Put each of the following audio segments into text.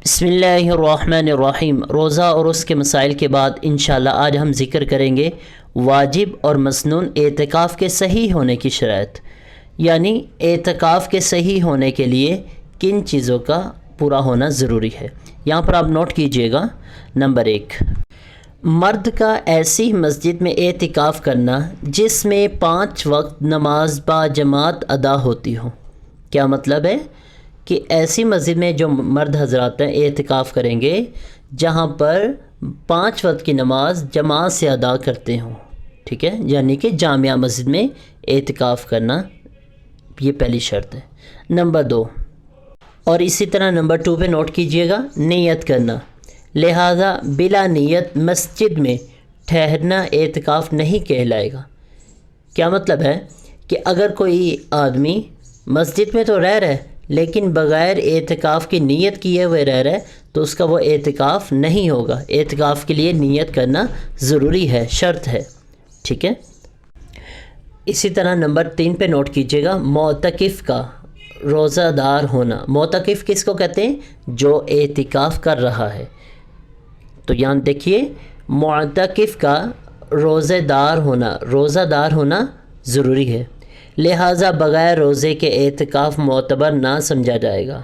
بسم اللہ الرحمن الرحیم۔ روزہ اور اس کے مسائل کے بعد انشاءاللہ آج ہم ذکر کریں گے واجب اور مسنون اعتکاف کے صحیح ہونے کی شرائط، یعنی اعتکاف کے صحیح ہونے کے لیے کن چیزوں کا پورا ہونا ضروری ہے۔ یہاں پر آپ نوٹ کیجئے گا۔ نمبر 1، مرد کا ایسی مسجد میں اعتکاف کرنا جس میں 5 وقت نماز با جماعت ادا ہوتی ہو۔ کیا مطلب ہے کہ ایسی مسجد میں جو مرد حضرات ہیں اعتکاف کریں گے جہاں پر 5 وقت کی نماز جماعت سے ادا کرتے ہوں، ٹھیک ہے، یعنی کہ جامعہ مسجد میں اعتکاف کرنا، یہ پہلی شرط ہے۔ نمبر 2، اور اسی طرح نمبر 2 پہ نوٹ کیجئے گا، نیت کرنا۔ لہذا بلا نیت مسجد میں ٹھہرنا اعتکاف نہیں کہلائے گا۔ کیا مطلب ہے کہ اگر کوئی آدمی مسجد میں تو رہ رہا ہے لیکن بغیر اعتکاف کی نیت کیے ہوئے رہ رہا ہے تو اس کا وہ اعتکاف نہیں ہوگا۔ اعتکاف کے لیے نیت کرنا ضروری ہے، شرط ہے، ٹھیک ہے۔ اسی طرح نمبر 3 پہ نوٹ کیجئے گا، معتکف کا روزہ دار ہونا۔ معتکف کس کو کہتے ہیں؟ جو اعتکاف کر رہا ہے۔ تو یہاں دیکھیے، معتکف کا روزہ دار ہونا ضروری ہے، لہٰذا بغیر روزے کے اعتکاف معتبر نہ سمجھا جائے گا۔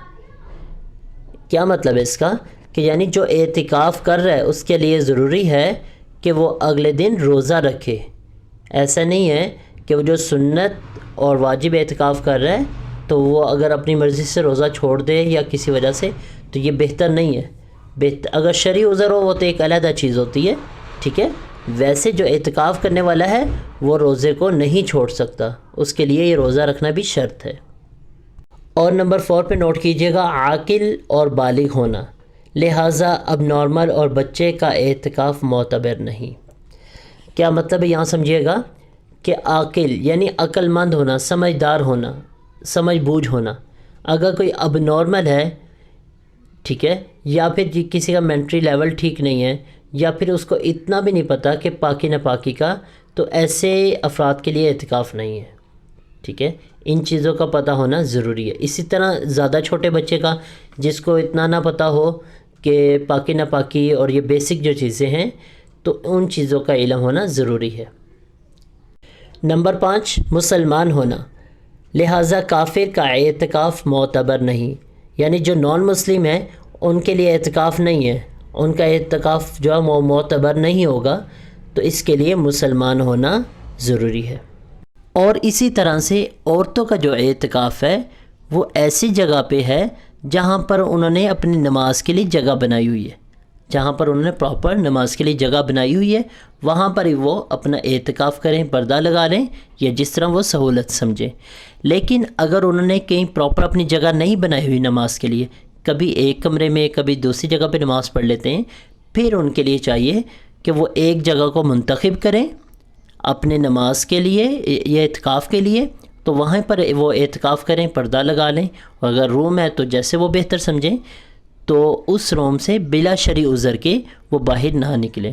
کیا مطلب ہے اس کا؟ کہ یعنی جو اعتکاف کر رہا ہے اس کے لیے ضروری ہے کہ وہ اگلے دن روزہ رکھے۔ ایسا نہیں ہے کہ وہ جو سنت اور واجب اعتکاف کر رہا ہے تو وہ اگر اپنی مرضی سے روزہ چھوڑ دے یا کسی وجہ سے، تو یہ بہتر نہیں ہے۔ اگر شرعی عذر ہو وہ تو ایک علیحدہ چیز ہوتی ہے، ٹھیک ہے۔ ویسے جو اعتکاف کرنے والا ہے وہ روزے کو نہیں چھوڑ سکتا، اس کے لیے یہ روزہ رکھنا بھی شرط ہے۔ اور نمبر 4 پہ نوٹ کیجئے گا، عاقل اور بالغ ہونا، لہٰذا اب نارمل اور بچے کا اعتکاف معتبر نہیں۔ کیا مطلب ہے؟ یہاں سمجھیے گا کہ عاقل یعنی عقل مند ہونا، سمجھدار ہونا، سمجھ بوجھ ہونا۔ اگر کوئی اب نارمل ہے، ٹھیک ہے، یا پھر کسی کا مینٹری لیول ٹھیک نہیں ہے، یا پھر اس کو اتنا بھی نہیں پتہ کہ پاکی ناپاکی کا، تو ایسے افراد کے لیے اعتکاف نہیں ہے، ٹھیک ہے۔ ان چیزوں کا پتہ ہونا ضروری ہے۔ اسی طرح زیادہ چھوٹے بچے کا، جس کو اتنا نہ پتہ ہو کہ پاکی ناپاکی اور یہ بیسک جو چیزیں ہیں، تو ان چیزوں کا علم ہونا ضروری ہے۔ نمبر 5، مسلمان ہونا، لہٰذا کافر کا اعتکاف معتبر نہیں، یعنی جو نان مسلم ہیں ان کے لیے اعتکاف نہیں ہے، ان کا اعتکاف جو ہے وہ معتبر نہیں ہوگا، تو اس کے لیے مسلمان ہونا ضروری ہے۔ اور اسی طرح سے عورتوں کا جو اعتکاف ہے وہ ایسی جگہ پہ ہے جہاں پر انہوں نے اپنی نماز کے لیے جگہ بنائی ہوئی ہے، جہاں پر انہوں نے پراپر نماز کے لیے جگہ بنائی ہوئی ہے، وہاں پر ہی وہ اپنا اعتکاف کریں، پردہ لگا لیں، یا جس طرح وہ سہولت سمجھیں۔ لیکن اگر انہوں نے کہیں پراپر اپنی جگہ نہیں بنائی ہوئی نماز کے لیے، کبھی ایک کمرے میں کبھی دوسری جگہ پہ نماز پڑھ لیتے ہیں، پھر ان کے لیے چاہیے کہ وہ ایک جگہ کو منتخب کریں اپنے نماز کے لیے یا اعتکاف کے لیے، تو وہاں پر وہ اعتکاف کریں، پردہ لگا لیں، اور اگر روم ہے تو جیسے وہ بہتر سمجھیں، تو اس روم سے بلا شرعی عذر کے وہ باہر نہ نکلیں۔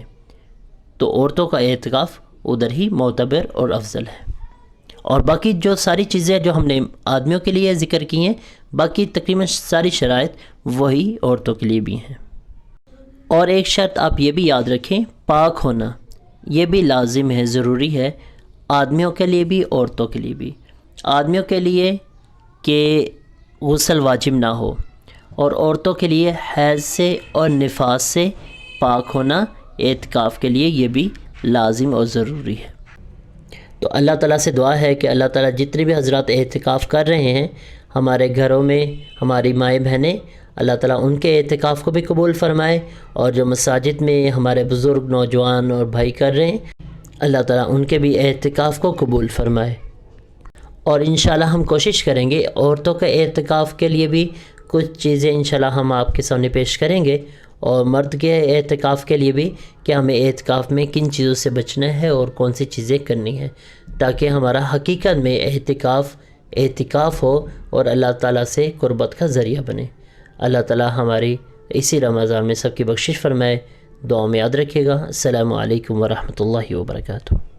تو عورتوں کا اعتکاف ادھر ہی معتبر اور افضل ہے۔ اور باقی جو ساری چیزیں جو ہم نے آدمیوں کے لیے ذکر کی ہیں، باقی تقریباً ساری شرائط وہی عورتوں کے لیے بھی ہیں۔ اور ایک شرط آپ یہ بھی یاد رکھیں، پاک ہونا، یہ بھی لازم ہے، ضروری ہے، آدمیوں کے لیے بھی عورتوں کے لیے بھی۔ آدمیوں کے لیے کہ غسل واجب نہ ہو، اور عورتوں کے لیے حیض سے اور نفاس سے پاک ہونا اعتکاف کے لیے یہ بھی لازم اور ضروری ہے۔ تو اللہ تعالیٰ سے دعا ہے کہ اللہ تعالیٰ جتنے بھی حضرات اعتکاف کر رہے ہیں ہمارے گھروں میں، ہماری مائیں بہنیں، اللہ تعالیٰ ان کے اعتکاف کو بھی قبول فرمائے، اور جو مساجد میں ہمارے بزرگ نوجوان اور بھائی کر رہے ہیں، اللہ تعالیٰ ان کے بھی اعتکاف کو قبول فرمائے۔ اور انشاءاللہ ہم کوشش کریں گے عورتوں کے اعتکاف کے لیے بھی کچھ چیزیں انشاءاللہ ہم آپ کے سامنے پیش کریں گے، اور مرد کے اعتکاف کے لیے بھی کہ ہمیں اعتکاف میں کن چیزوں سے بچنا ہے اور کون سی چیزیں کرنی ہیں، تاکہ ہمارا حقیقت میں اعتکاف ہو اور اللہ تعالیٰ سے قربت کا ذریعہ بنے۔ اللہ تعالیٰ ہماری اسی رمضان میں سب کی بخشش فرمائے۔ دعا میں یاد رکھیے گا۔ السلام علیکم ورحمۃ اللہ وبرکاتہ۔